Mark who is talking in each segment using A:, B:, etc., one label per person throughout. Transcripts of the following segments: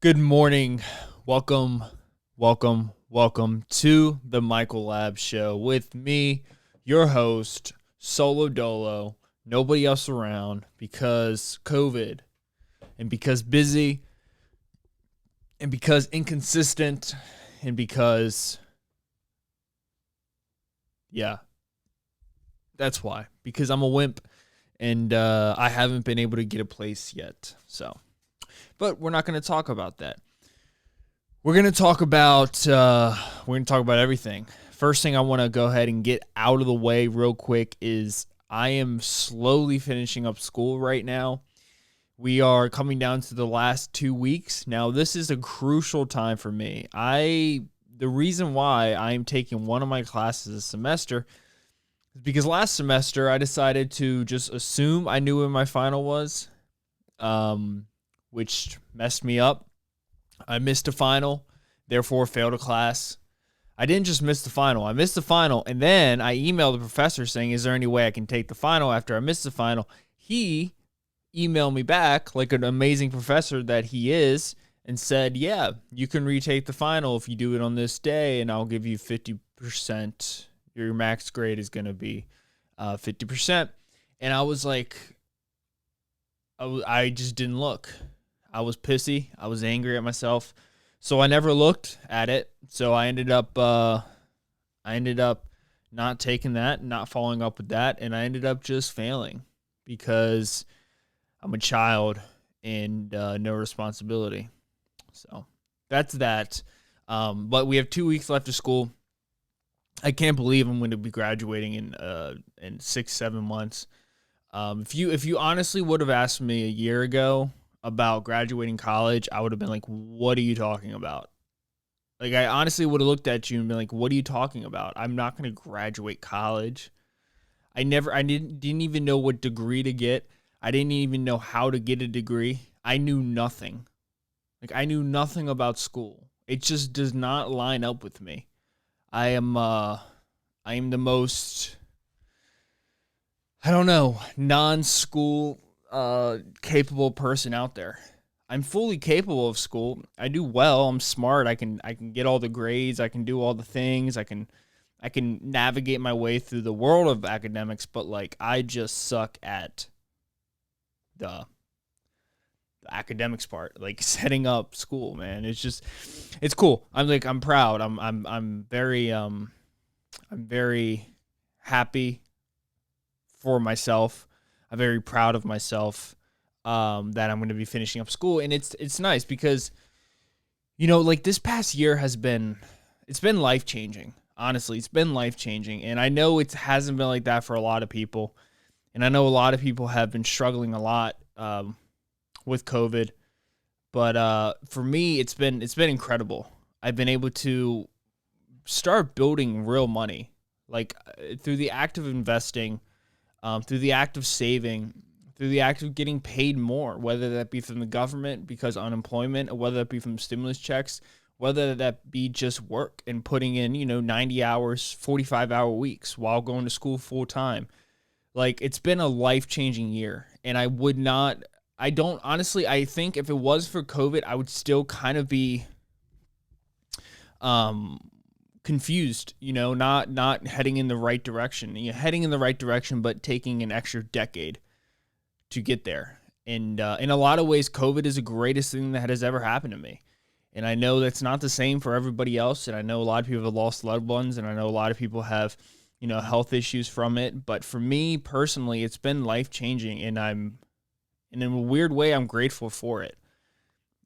A: Good morning. Welcome, welcome to the Michael Lab Show with me, your host, Solo Dolo. Nobody else around because COVID and because busy and because inconsistent and because, yeah, that's why. Because I'm a wimp and I haven't been able to get a place yet. But we're not going to talk about that. We're going to talk about everything. First thing I want to go ahead and get out of the way real quick is I am slowly finishing up school right now. We are coming down to the last 2 weeks. Now, this is a crucial time for me. The reason why I'm taking one of my classes this semester is because last semester I decided to just assume I knew when my final was, which messed me up. I missed a final, therefore failed a class. I didn't just miss the final. I missed the final, and then I emailed the professor saying, is there any way I can take the final after I missed the final? He emailed me back like an amazing professor that he is and said, yeah, you can retake the final if you do it on this day, and I'll give you 50%. Your max grade is going to be 50%. And I was like, I just didn't look. I was pissy. I was angry at myself. So I never looked at it. So I ended up not taking that, not following up with that, and I ended up just failing because I'm a child and no responsibility. So that's that. But we have 2 weeks left of school. I can't believe I'm going to be graduating in 6-7 months. If you honestly would have asked me a year ago about graduating college, I would have been like, what are you talking about? Like, I honestly would have looked at you and been like, what are you talking about? I'm not going to graduate college. I didn't even know what degree to get. I didn't even know how to get a degree. I knew nothing. Like, I knew nothing about school. It just does not line up with me. I am the most, I don't know, non-school capable person out there. I'm fully capable of school. I do well. I'm smart. I can get all the grades. I can do all the things. I can navigate my way through the world of academics, but like I just suck at the academics part, like setting up school, man. It's cool. I'm proud. I'm very happy for myself. I'm very proud of myself that I'm going to be finishing up school. And it's nice because, like this past year it's been life-changing. Honestly, it's been life-changing. And I know it hasn't been like that for a lot of people. And I know a lot of people have been struggling a lot with COVID. But for me, it's been incredible. I've been able to start building real money, like through the act of investing, through the act of saving, through the act of getting paid more, whether that be from the government because unemployment, or whether that be from stimulus checks, whether that be just work and putting in, 90 hours, 45-hour weeks while going to school full time. Like, it's been a life-changing year. And I think if it was for COVID, I would still kind of be confused, not heading in the right direction. Heading in the right direction, but taking an extra decade to get there. And in a lot of ways, COVID is the greatest thing that has ever happened to me. And I know that's not the same for everybody else. And I know a lot of people have lost loved ones, and I know a lot of people have, health issues from it. But for me personally, it's been life-changing, and in a weird way, I'm grateful for it.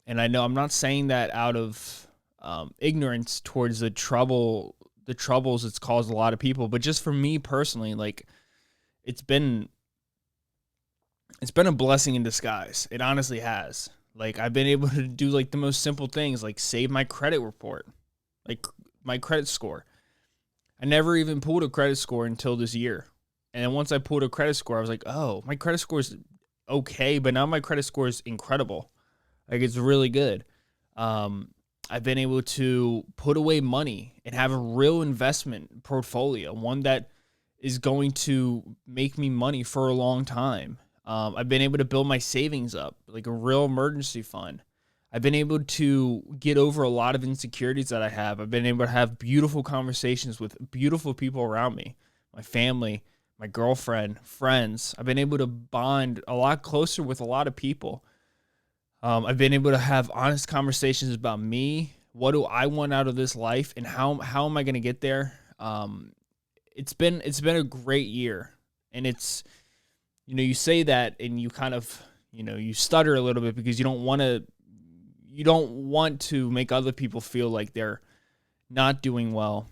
A: And I know I'm not saying that out of ignorance towards the troubles it's caused a lot of people, but just for me personally, like it's been a blessing in disguise. It honestly has. Like, I've been able to do like the most simple things, like save my credit report, like my credit score. I never even pulled a credit score until this year. And then once I pulled a credit score, I was like, oh, my credit score is okay, but now my credit score is incredible. Like, it's really good. I've been able to put away money and have a real investment portfolio, one that is going to make me money for a long time. I've been able to build my savings up, like a real emergency fund. I've been able to get over a lot of insecurities that I have. I've been able to have beautiful conversations with beautiful people around me, my family, my girlfriend, friends. I've been able to bond a lot closer with a lot of people. I've been able to have honest conversations about me. What do I want out of this life, and how am I going to get there? It's been a great year, and it's, you say that and you kind of, you stutter a little bit because you don't want to make other people feel like they're not doing well.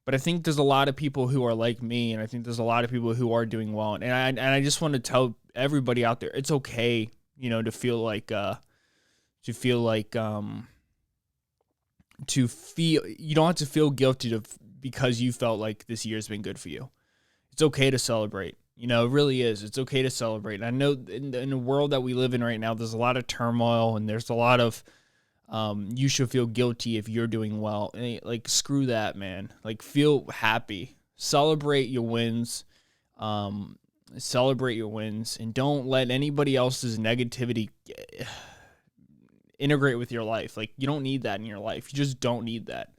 A: But I think there's a lot of people who are like me, and I think there's a lot of people who are doing well. And I just want to tell everybody out there, it's okay, to feel like you don't have to feel guilty because you felt like this year's been good for you. It's okay to celebrate. It really is. It's okay to celebrate. And I know in the world that we live in right now, there's a lot of turmoil, and there's a lot of you should feel guilty if you're doing well. And like, screw that, man. Like, feel happy. Celebrate your wins. And don't let anybody else's negativity integrate with your life. Like, you don't need that in your life. You just don't need that.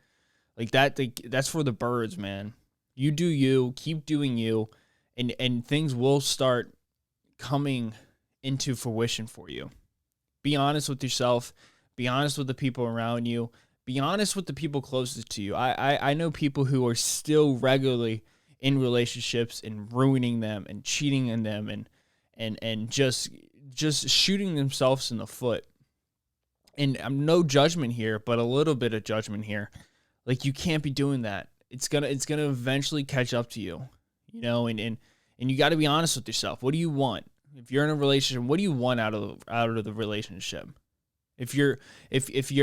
A: Like, that's for the birds, man. You do you. Keep doing you. And things will start coming into fruition for you. Be honest with yourself. Be honest with the people around you. Be honest with the people closest to you. I know people who are still regularly in relationships and ruining them and cheating in them and just shooting themselves in the foot. And I'm no judgment here, but a little bit of judgment here. Like, you can't be doing that. It's gonna eventually catch up to you, and you got to be honest with yourself. What do you want? If you're in a relationship, what do you want out of the relationship? If you're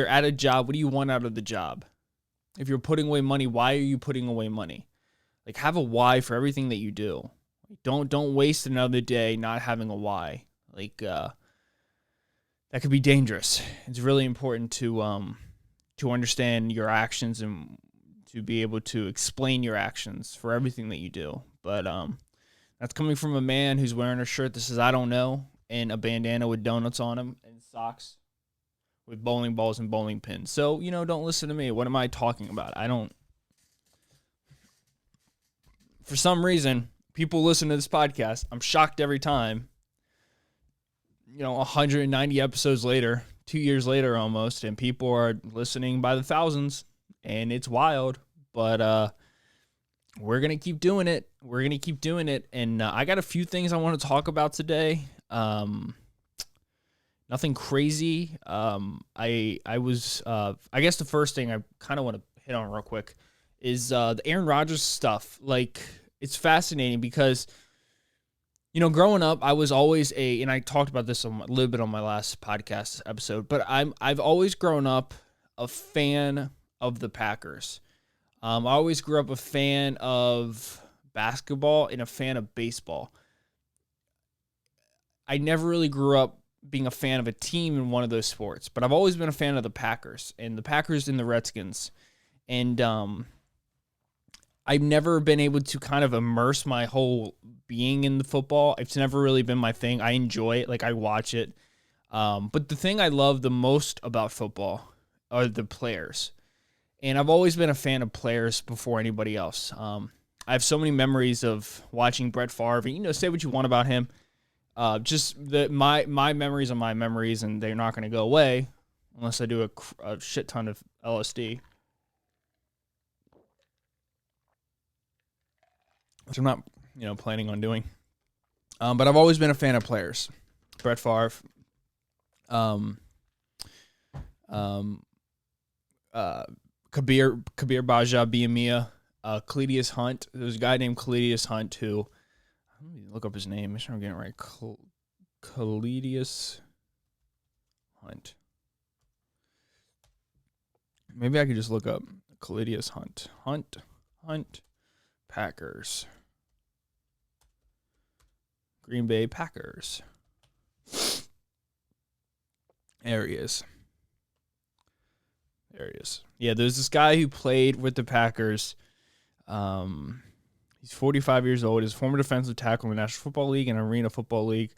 A: at a job, what do you want out of the job? If you're putting away money, why are you putting away money? Like, have a why for everything that you do. Don't waste another day not having a why. Like, that could be dangerous. It's really important to understand your actions and to be able to explain your actions for everything that you do. But that's coming from a man who's wearing a shirt that says "I don't know" and a bandana with donuts on him and socks with bowling balls and bowling pins. So, don't listen to me. What am I talking about? For some reason, people listen to this podcast. I'm shocked every time. 190 episodes later, 2 years later almost, and people are listening by the thousands, and it's wild. But we're going to keep doing it. And I got a few things I want to talk about today. Nothing crazy. I guess the first thing I kind of want to hit on real quick is the Aaron Rodgers stuff. Like, it's fascinating because, growing up, I was always and I talked about this a little bit on my last podcast episode, but I've always grown up a fan of the Packers. I always grew up a fan of basketball and a fan of baseball. I never really grew up being a fan of a team in one of those sports, but I've always been a fan of the Packers and the Redskins. And I've never been able to kind of immerse my whole being in the football. It's never really been my thing. I enjoy it. Like, I watch it. But the thing I love the most about football are the players. And I've always been a fan of players before anybody else. I have so many memories of watching Brett Favre. Say what you want about him. My memories are my memories, and they're not going to go away unless I do a shit ton of LSD. Which I'm not, planning on doing. But I've always been a fan of players. Brett Favre. Kabir Bajia-Biamia, Cledius Hunt. There's a guy named Cledius Hunt who, let me look up his name. Make sure I'm getting it right. Cledius Hunt. Maybe I could just look up Cledius Hunt. Hunt, Packers. Green Bay Packers. There he is. Yeah, there's this guy who played with the Packers. He's 45 years old. He's a former defensive tackle in the National Football League and Arena Football League.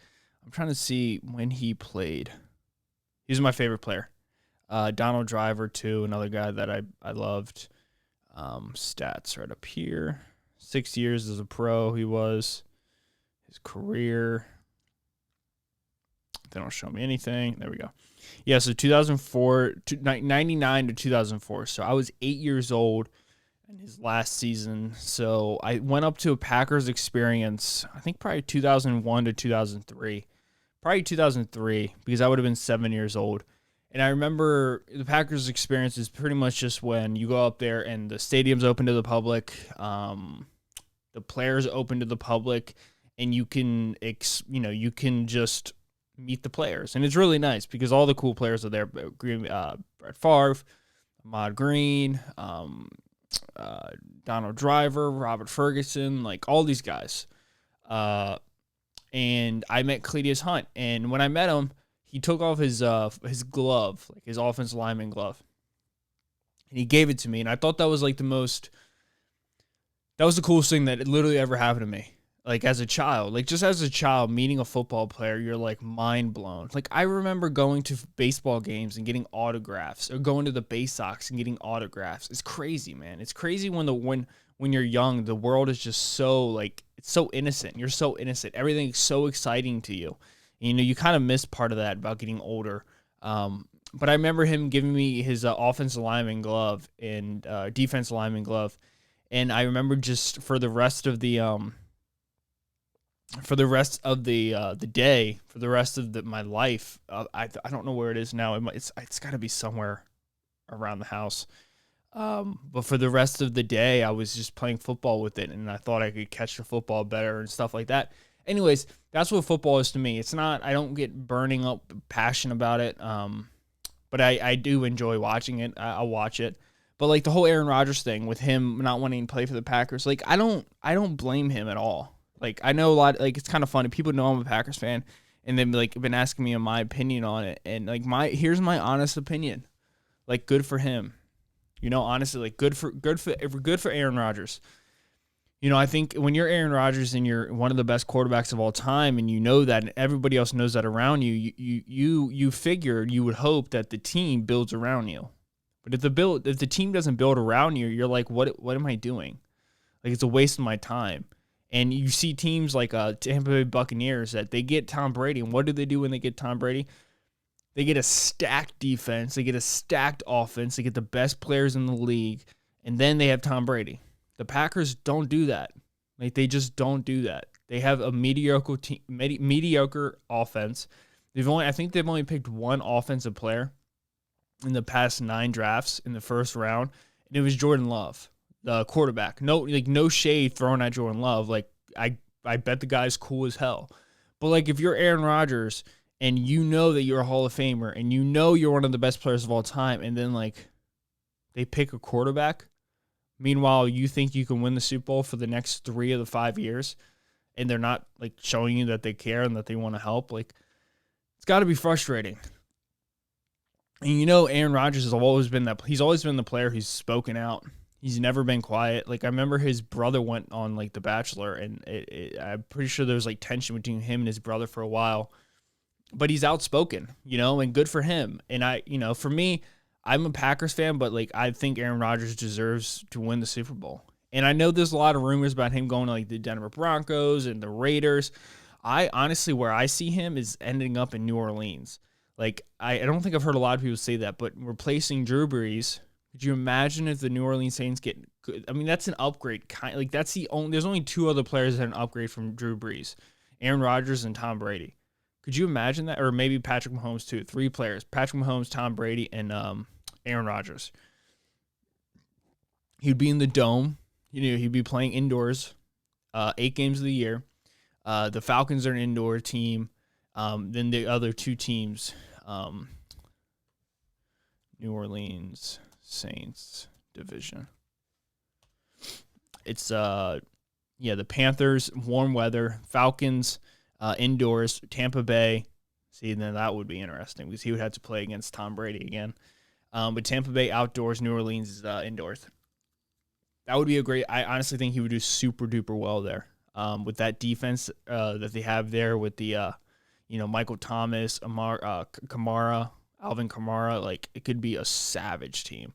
A: I'm trying to see when he played. He's my favorite player. Donald Driver too, another guy that I loved. Stats right up here. 6 years as a pro he was. His career. They don't show me anything. There we go. Yeah, so 2004, 99 to 2004. So I was 8 years old in his last season. So I went up to a Packers experience, I think probably 2001 to 2003. Probably 2003, because I would have been 7 years old. And I remember the Packers experience is pretty much just when you go up there and the stadium's open to the public, the players open to the public, and you can just meet the players. And it's really nice because all the cool players are there. Brett Favre, Ahmad Green, Donald Driver, Robert Ferguson, like all these guys. And I met Cletus Hunt. And when I met him, he took off his glove, like his offensive lineman glove, and he gave it to me. And I thought that was that was the coolest thing that literally ever happened to me. Like as a child, meeting a football player, you're like mind blown. Like I remember going to baseball games and getting autographs, or going to the Bay Sox and getting autographs. It's crazy, man. It's crazy when you're young, the world is just so it's so innocent. You're so innocent. Everything's so exciting to you. And, you kind of miss part of that about getting older. But I remember him giving me his offensive lineman glove and defensive lineman glove, and I remember just for the rest of the day, for the rest of my life, I don't know where it is now. It's got to be somewhere around the house. But for the rest of the day, I was just playing football with it, and I thought I could catch the football better and stuff like that. Anyways, that's what football is to me. It's not, I don't get burning up passion about it. But I do enjoy watching it. I'll watch it. But like the whole Aaron Rodgers thing with him not wanting to play for the Packers, like I don't blame him at all. Like I know a lot, like it's kind of funny. People know I'm a Packers fan, and they've like been asking me my opinion on it. And like here's my honest opinion. Like good for him. Honestly, like good for Aaron Rodgers. I think when you're Aaron Rodgers and you're one of the best quarterbacks of all time, and you know that, and everybody else knows that around you, you figure, you would hope that the team builds around you. But if the team doesn't build around you, you're like, what am I doing? Like it's a waste of my time. And you see teams like Tampa Bay Buccaneers that they get Tom Brady, and what do they do when they get Tom Brady? They get a stacked defense, they get a stacked offense, they get the best players in the league, and then they have Tom Brady. The Packers don't do that. Like they just don't do that. They have a mediocre offense. I think they've only picked one offensive player in the past 9 drafts in the first round, and it was Jordan Love, the quarterback. No shade thrown at Jordan Love. Like I bet the guy's cool as hell. But like if you're Aaron Rodgers and you know that you're a Hall of Famer and you know you're one of the best players of all time, and then like they pick a quarterback. Meanwhile, you think you can win the Super Bowl for the next 3 of the 5 years, and they're not like showing you that they care and that they want to help. Like, it's got to be frustrating. And Aaron Rodgers has always been he's always been the player who's spoken out. He's never been quiet. Like I remember his brother went on like The Bachelor, and I'm pretty sure there was like tension between him and his brother for a while. But he's outspoken, and good for him. And for me, I'm a Packers fan, but like I think Aaron Rodgers deserves to win the Super Bowl. And I know there's a lot of rumors about him going to like the Denver Broncos and the Raiders. I honestly, where I see him is ending up in New Orleans. Like I don't think I've heard a lot of people say that, but replacing Drew Brees, could you imagine if the New Orleans Saints get good? I mean, that's an upgrade. That's there's only 2 other players that are an upgrade from Drew Brees, Aaron Rodgers and Tom Brady. Could you imagine that? Or maybe Patrick Mahomes too. 3 players: Patrick Mahomes, Tom Brady, and Aaron Rodgers. He'd be in the dome. He'd be playing indoors, 8 games of the year. The Falcons are an indoor team. Then the other 2 teams, New Orleans Saints division. It's the Panthers, warm weather, Falcons, indoors, Tampa Bay. See, then that would be interesting because he would have to play against Tom Brady again. But Tampa Bay outdoors, New Orleans is indoors. That would be a great. I honestly think he would do super duper well there. With that defense that they have there with the Michael Thomas, Kamara, Alvin Kamara, like it could be a savage team.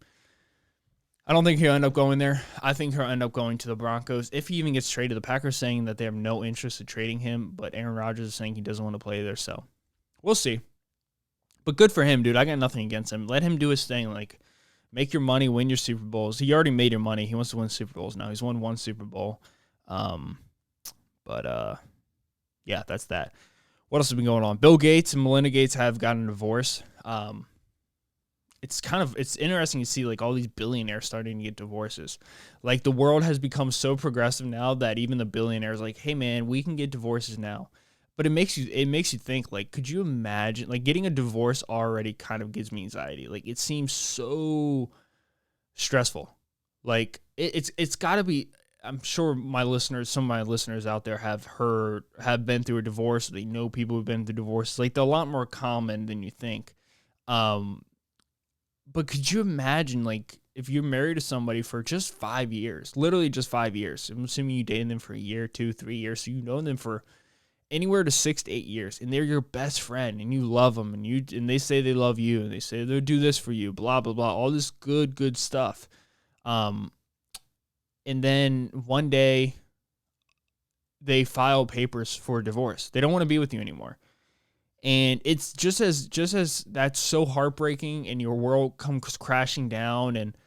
A: I don't think he'll end up going there. I think he'll end up going to the Broncos. If he even gets traded, the Packers saying that they have no interest in trading him, but Aaron Rodgers is saying he doesn't want to play there, so we'll see. But good for him, dude. I got nothing against him. Let him do his thing. Like, make your money, win your Super Bowls. He already made your money. He wants to win Super Bowls now. He's won one Super Bowl. Yeah, that's that. What else has been going on? Bill Gates and Melinda Gates have gotten a divorce. It's interesting to see like all these billionaires starting to get divorces. Like the world has become so progressive now that even the billionaires like, hey man, we can get divorces now. But it makes you think, like, could you imagine, like, getting a divorce already kind of gives me anxiety. Like, it seems so stressful. Like, it's got to be, I'm sure some of my listeners out there have been through a divorce. They know people who've been through divorces. Like, they're a lot more common than you think. But could you imagine, like, if you're married to somebody for just 5 years, literally just 5 years, I'm assuming you dated them for a year, 2, 3 years, so you know them for anywhere to 6 to 8 years, and they're your best friend, and you love them, and they say they love you, and they say they'll do this for you, blah blah blah, all this good stuff. And then one day they file papers for divorce. They don't want to be with you anymore, and it's just as that's so heartbreaking, and your world comes crashing down, and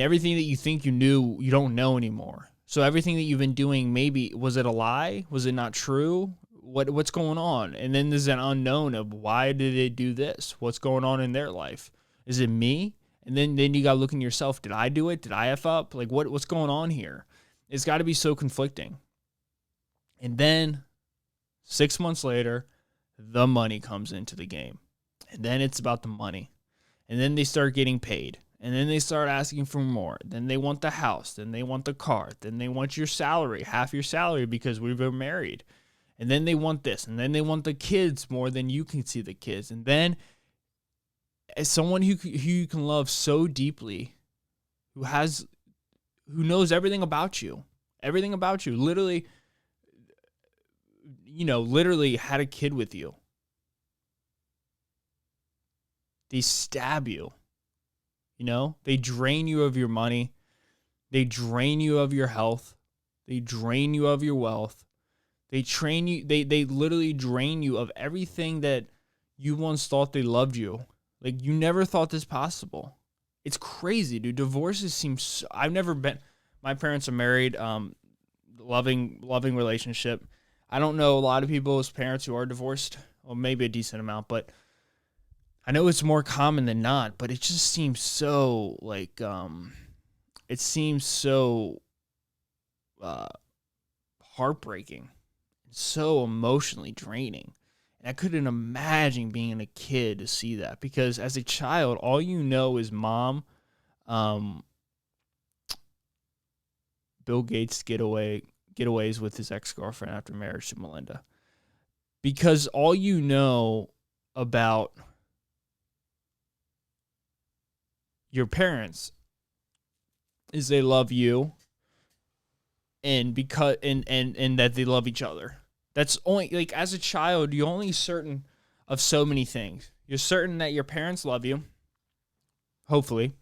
A: everything that you think you knew, you don't know anymore. So everything that you've been doing, maybe, was it a lie? Was it not true? What's going on? And then there's an unknown of why did they do this? What's going on in their life? Is it me? And then you got to look in yourself. Did I do it? Did I F up? Like, what's going on here? It's got to be so conflicting. And then 6 months later, the money comes into the game. And then it's about the money. And then they start getting paid. And then they start asking for more. Then they want the house. Then they want the car. Then they want your salary, half your salary because we were married. And then they want this. And then they want the kids more than you can see the kids. And then as someone who you can love so deeply, who knows everything about you, literally had a kid with you. They stab you. They drain you of your money. They drain you of your health. They drain you of your wealth. They literally drain you of everything that you once thought they loved you. Like, you never thought this possible. It's crazy, dude. Divorces seem so, my parents are married, loving relationship. I don't know a lot of people's parents who are divorced, or maybe a decent amount, but I know it's more common than not, but it just seems so heartbreaking, so emotionally draining. And I couldn't imagine being a kid to see that, because as a child, all you know is mom, Bill Gates getaways with his ex-girlfriend after marriage to Melinda. Because all you know about your parents is they love you, and that they love each other. That's only, like, as a child, you're only certain of so many things. You're certain that your parents love you, hopefully,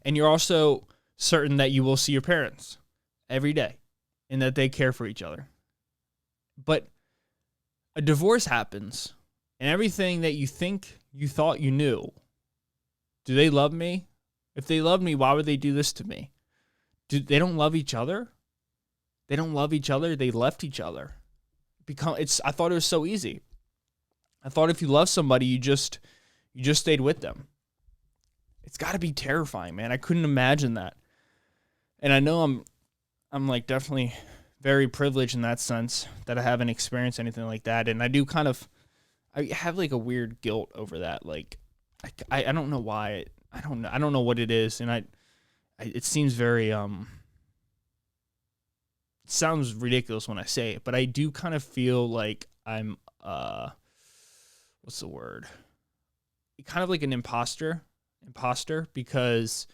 A: and you're also certain that you will see your parents every day and that they care for each other. But a divorce happens, and everything that you thought you knew. Do they love me? If they love me, why would they do this to me? They don't love each other? They don't love each other. They left each other. I thought it was so easy. I thought if you love somebody, you just stayed with them. It's got to be terrifying, man. I couldn't imagine that. And I know I'm like definitely very privileged in that sense that I haven't experienced anything like that. And I have like a weird guilt over that. Like, I don't know why. I don't know what it is. And it seems very, it sounds ridiculous when I say it, but I do kind of feel like I'm, what's the word? Kind of like an imposter, because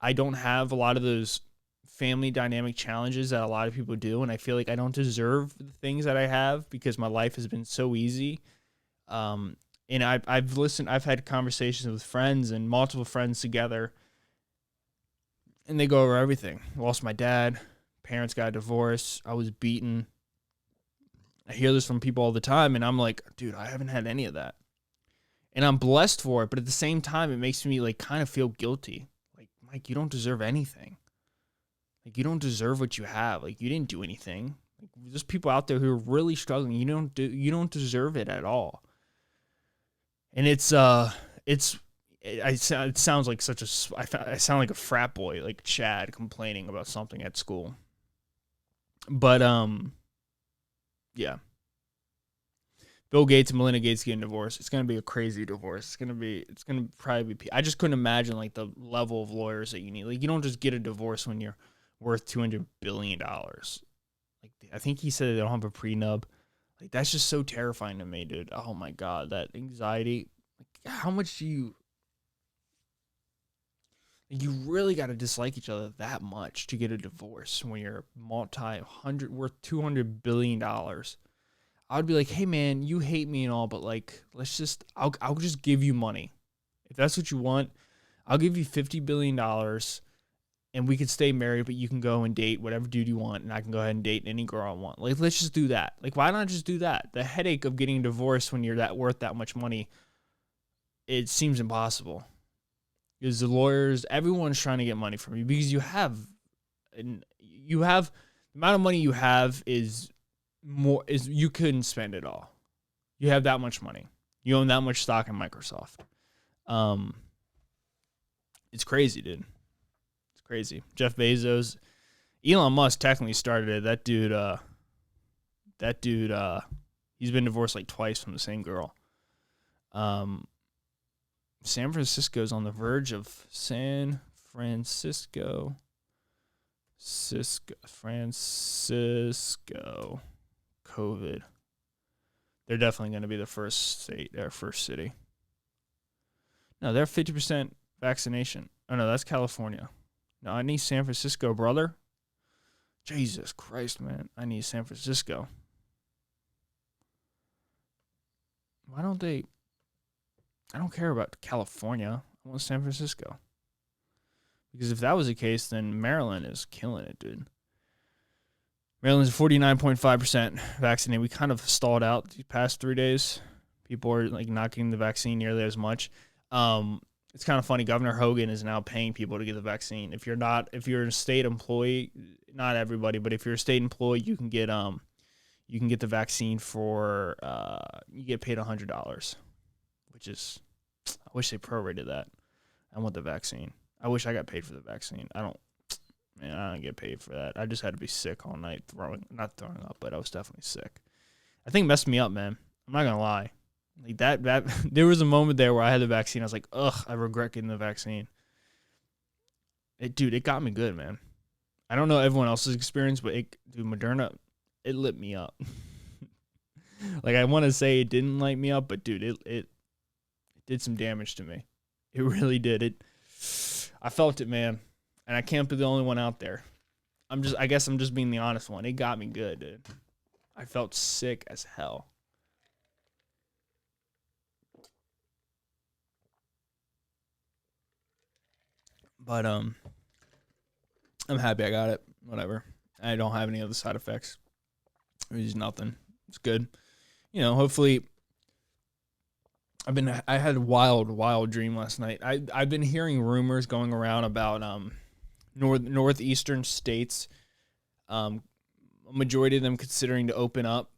A: I don't have a lot of those family dynamic challenges that a lot of people do. And I feel like I don't deserve the things that I have because my life has been so easy. And I've had conversations with friends and multiple friends together, and they go over everything. I lost my dad, parents got divorced, I was beaten. I hear this from people all the time, and I'm like, dude, I haven't had any of that. And I'm blessed for it, but at the same time, it makes me like kind of feel guilty. Like, Mike, you don't deserve anything. Like, you don't deserve what you have. Like, you didn't do anything. Like, there's people out there who are really struggling. You don't deserve it at all. And it sounds like I sound like a frat boy, like Chad complaining about something at school. But yeah. Bill Gates and Melinda Gates getting divorced. It's gonna be a crazy divorce. It's gonna probably be. I just couldn't imagine like the level of lawyers that you need. Like, you don't just get a divorce when you're worth $200 billion. Like, I think he said they don't have a prenup. Like, that's just so terrifying to me, dude. Oh my God, that anxiety. Like, how much do you really got to dislike each other that much to get a divorce when you're worth $200 billion? I would be like, hey man, you hate me and all, but like, I'll just give you money. If that's what you want, I'll give you $50 billion and we could stay married, but you can go and date whatever dude you want, and I can go ahead and date any girl I want. Like, let's just do that. Like, why not just do that? The headache of getting divorced when you're that worth that much money, it seems impossible. Because the lawyers, everyone's trying to get money from you because the amount of money you have is you couldn't spend it all. You have that much money. You own that much stock in Microsoft. It's crazy, dude. It's crazy. Jeff Bezos, Elon Musk technically started it. That dude, he's been divorced like twice from the same girl. San Francisco's on the verge of Francisco, COVID. They're definitely going to be the first state, or first city. No, they're 50% vaccination. Oh, no, that's California. No, I need San Francisco, brother. Jesus Christ, man. I need San Francisco. Why don't they... I don't care about California. I want San Francisco. Because if that was the case, then Maryland is killing it, dude. Maryland's 49.5% vaccinated. We kind of stalled out these past 3 days. People are like not getting the vaccine nearly as much. It's kind of funny. Governor Hogan is now paying people to get the vaccine. If you're a state employee, not everybody, but if you're a state employee, you can get the vaccine for you get paid $100, which is, I wish they prorated that. I want the vaccine. I wish I got paid for the vaccine. I don't get paid for that. I just had to be sick all night, not throwing up, but I was definitely sick. I think it messed me up, man. I'm not gonna lie. Like that there was a moment there where I had the vaccine. I was like, ugh, I regret getting the vaccine. It got me good, man. I don't know everyone else's experience, but Moderna, it lit me up. Like, I want to say it didn't light me up, but dude, it did some damage to me. It really did. I felt it, man. And I can't be the only one out there. I guess I'm just being the honest one. It got me good, dude. I felt sick as hell. But I'm happy I got it. Whatever. I don't have any other side effects. There's nothing. It's good. You know, hopefully I had a wild dream last night. I've been hearing rumors going around about northeastern states, a majority of them considering to open up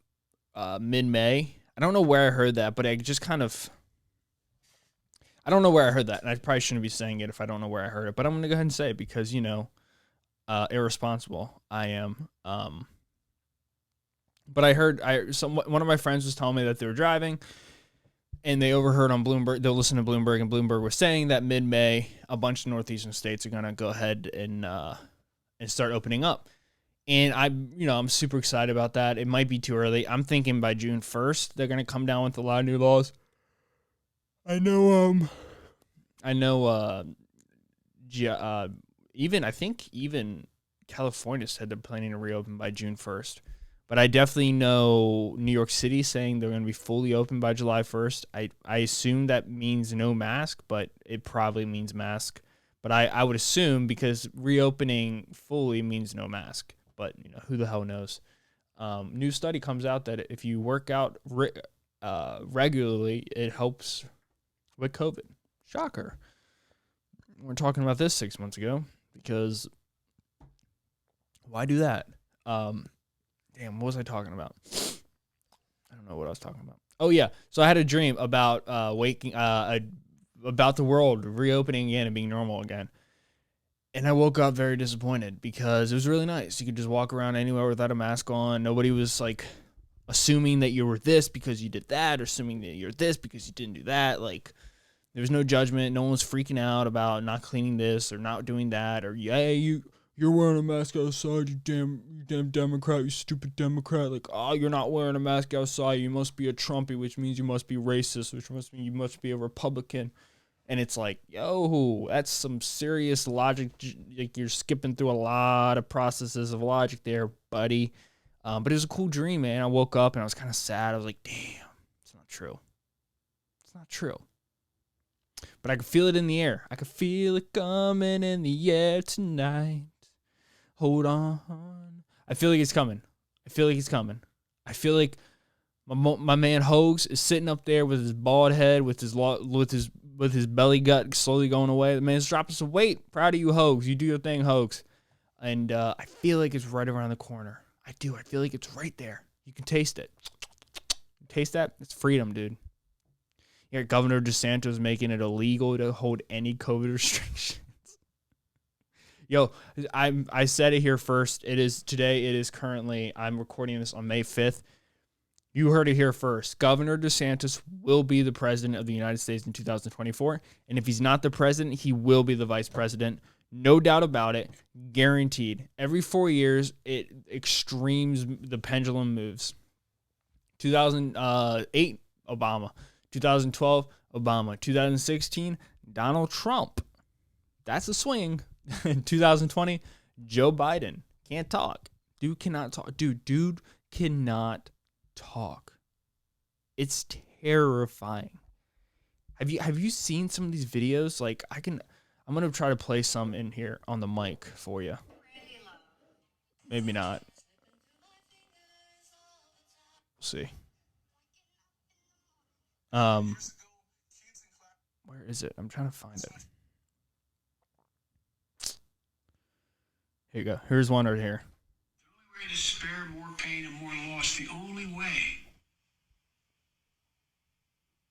A: mid-May. I don't know where I heard that, but I don't know where I heard that, and I probably shouldn't be saying it if I don't know where I heard it, but I'm going to go ahead and say it because, irresponsible I am. But I heard one of my friends was telling me that they were driving, and they overheard on Bloomberg. They'll listen to Bloomberg, and Bloomberg was saying that mid-May, a bunch of northeastern states are going to go ahead and start opening up. And I'm super excited about that. It might be too early. I'm thinking by June 1st, they're going to come down with a lot of new laws. I know even California said they're planning to reopen by June 1st, But I definitely know New York City saying they're going to be fully open by July 1st. I assume that means no mask, but it probably means mask. But I would assume because reopening fully means no mask. But who the hell knows? New study comes out that if you work out regularly, it helps with COVID. Shocker. We're talking about this 6 months ago because why do that? Damn, what was I talking about? I don't know what I was talking about. Oh yeah, so I had a dream about about the world reopening again and being normal again. And I woke up very disappointed because it was really nice. You could just walk around anywhere without a mask on. Nobody was like assuming that you were this because you did that, or assuming that you're this because you didn't do that. Like, there was no judgment. No one was freaking out about not cleaning this or not doing that, or you're wearing a mask outside, you damn Democrat, you stupid Democrat. Like, oh, you're not wearing a mask outside. You must be a Trumpy, which means you must be racist, which must mean you must be a Republican. And it's like, yo, that's some serious logic. Like, you're skipping through a lot of processes of logic there, buddy. But it was a cool dream, man. I woke up and I was kind of sad. I was like, damn, it's not true. It's not true. But I could feel it in the air. I could feel it coming in the air tonight. Hold on. I feel like it's coming. I feel like he's coming. I feel like my man Hoax is sitting up there with his bald head, with his belly gut slowly going away. The man's dropping some weight. Proud of you, Hoax. You do your thing, Hoax. And I feel like it's right around the corner. I do. I feel like it's right there. You can taste it. Taste that? It's freedom, dude. Yeah, Governor DeSantis making it illegal to hold any COVID restrictions. Yo, I said it here first. It is currently, I'm recording this on May 5th. You heard it here first. Governor DeSantis will be the president of the United States in 2024. And if he's not the president, he will be the vice president. No doubt about it. Guaranteed. Every 4 years, the pendulum moves. 2008, Obama. 2012, Obama. 2016, Donald Trump. That's a swing. 2020, Joe Biden. Can't talk. Dude cannot talk. Dude cannot talk. It's terrifying. Have you seen some of these videos? Like, I'm gonna try to play some in here on the mic for you. Maybe not. We'll see. Where is it? I'm trying to find it. Here you go. Here's one right here.
B: The only way to spare more pain and more loss, the only way.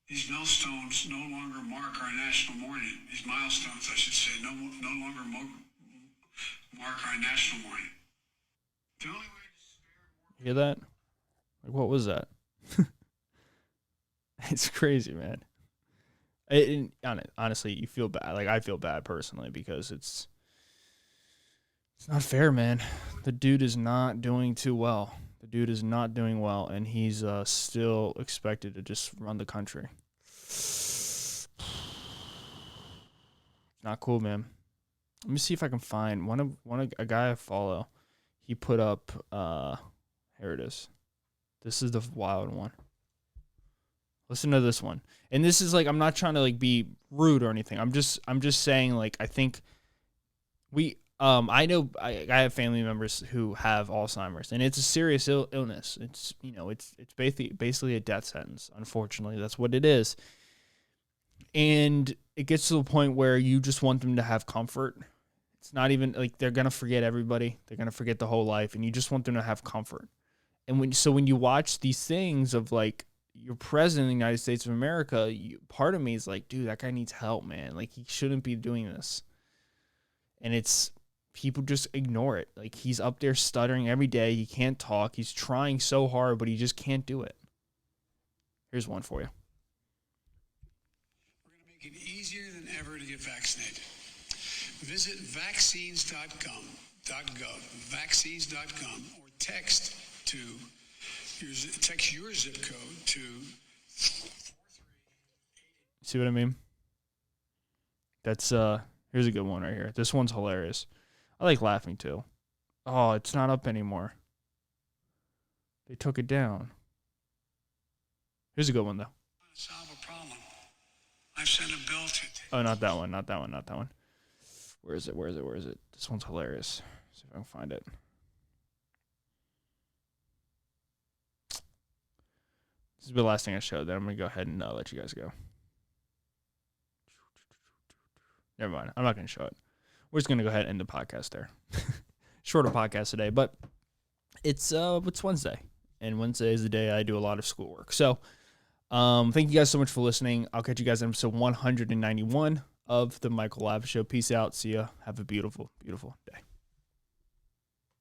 B: These millstones no longer mark our national mourning. These milestones, I should say, no longer mark our national mourning. The only way to spare more.
A: Hear that? Like, what was that? It's crazy, man. Honestly, you feel bad. Like, I feel bad personally because it's not fair, man. The dude is not doing too well. The dude is not doing well, and he's still expected to just run the country. Not cool, man. Let me see if I can find a guy I follow. He put up here it is. This is the wild one. Listen to this one. And this is like, I'm not trying to like be rude or anything. I'm just saying, like, I think I know I have family members who have Alzheimer's, and it's a serious illness. It's it's basically a death sentence. Unfortunately, that's what it is. And it gets to the point where you just want them to have comfort. It's not even like they're gonna forget everybody. They're gonna forget the whole life, and you just want them to have comfort. And when you watch these things of like your president of the United States of America, part of me is like, dude, that guy needs help, man. Like, he shouldn't be doing this. And it's people just ignore it. Like, he's up there stuttering every day. He can't talk. He's trying so hard, but he just can't do it. Here's one for you.
B: We're going to make it easier than ever to get vaccinated. Visit vaccines.gov, vaccines.com, or text your zip code to 43.
A: See what I mean? That's here's a good one right here. This one's hilarious. I like laughing too. Oh, it's not up anymore. They took it down. Here's a good one, though.
B: Solve a problem. I've sent a bill to.
A: Oh, not that one. Not that one. Not that one. Where is it? Where is it? Where is it? This one's hilarious. See if I can find it. This is the last thing I showed. Then I'm going to go ahead and let you guys go. Never mind. I'm not going to show it. We're just going to go ahead and end the podcast there. Shorter podcast today, but it's Wednesday. And Wednesday is the day I do a lot of schoolwork. So thank you guys so much for listening. I'll catch you guys in episode 191 of the Michael Live Show. Peace out. See ya. Have a beautiful, beautiful day.